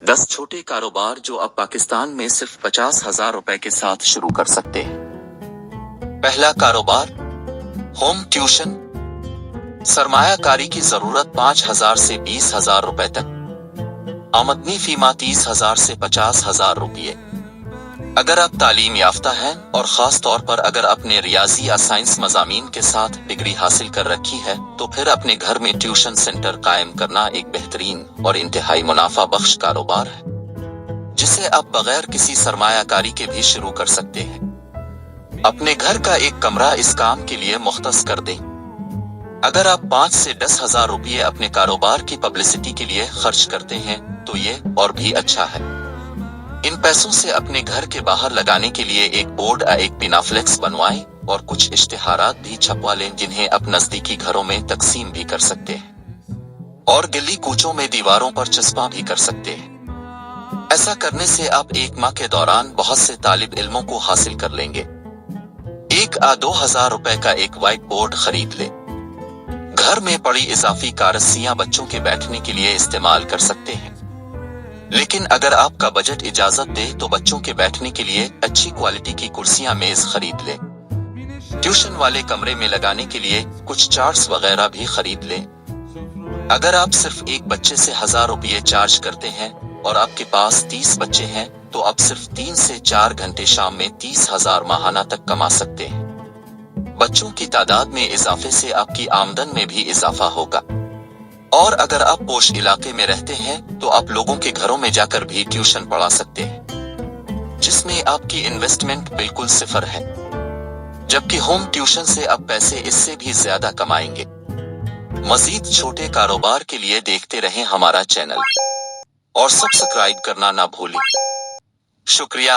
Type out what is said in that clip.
10 چھوٹے کاروبار جو اب پاکستان میں صرف 50,000 روپے کے ساتھ شروع کر سکتے ہیں۔ پہلا کاروبار ہوم ٹیوشن۔ سرمایہ کاری کی ضرورت 5,000 سے 20,000 روپے تک۔ آمدنی فی ماہ 30,000 سے 50,000 روپے۔ اگر آپ تعلیم یافتہ ہیں اور خاص طور پر اگر آپ نے ریاضی یا سائنس مضامین کے ساتھ ڈگری حاصل کر رکھی ہے تو پھر اپنے گھر میں ٹیوشن سینٹر قائم کرنا ایک بہترین اور انتہائی منافع بخش کاروبار ہے، جسے آپ بغیر کسی سرمایہ کاری کے بھی شروع کر سکتے ہیں۔ اپنے گھر کا ایک کمرہ اس کام کے لیے مختص کر دیں۔ اگر آپ 5 سے 10,000 روپے اپنے کاروبار کی پبلسٹی کے لیے خرچ کرتے ہیں تو یہ اور بھی اچھا ہے۔ ان پیسوں سے اپنے گھر کے باہر لگانے کے لیے ایک بورڈ یا ایک پینافلیکس بنوائیں اور کچھ اشتہارات بھی چھپوا لیں جنہیں آپ نزدیکی گھروں میں تقسیم بھی کر سکتے ہیں اور گلی کوچوں میں دیواروں پر چسپاں بھی کر سکتے ہیں۔ ایسا کرنے سے آپ ایک ماہ کے دوران بہت سے طالب علموں کو حاصل کر لیں گے۔ 1-2,000 روپے کا ایک وائٹ بورڈ خرید لیں۔ گھر میں پڑی اضافی کرسیاں بچوں کے بیٹھنے کے لیے استعمال کر سکتے ہیں، لیکن اگر آپ کا بجٹ اجازت دے تو بچوں کے بیٹھنے کے لیے اچھی کوالٹی کی کرسیاں میز خرید لیں۔ ٹیوشن والے کمرے میں لگانے کے لیے کچھ چارٹس وغیرہ بھی خرید لیں۔ اگر آپ صرف ایک بچے سے 1,000 روپے چارج کرتے ہیں اور آپ کے پاس 30 بچے ہیں تو آپ صرف 3 سے 4 گھنٹے شام میں 30,000 ماہانہ تک کما سکتے ہیں۔ بچوں کی تعداد میں اضافے سے آپ کی آمدن میں بھی اضافہ ہوگا۔ اور اگر آپ پوش علاقے میں رہتے ہیں تو آپ لوگوں کے گھروں میں جا کر بھی ٹیوشن پڑھا سکتے ہیں، جس میں آپ کی انویسٹمنٹ بالکل صفر ہے، جبکہ ہوم ٹیوشن سے آپ پیسے اس سے بھی زیادہ کمائیں گے۔ مزید چھوٹے کاروبار کے لیے دیکھتے رہیں ہمارا چینل اور سبسکرائب کرنا نہ بھولیں۔ شکریہ۔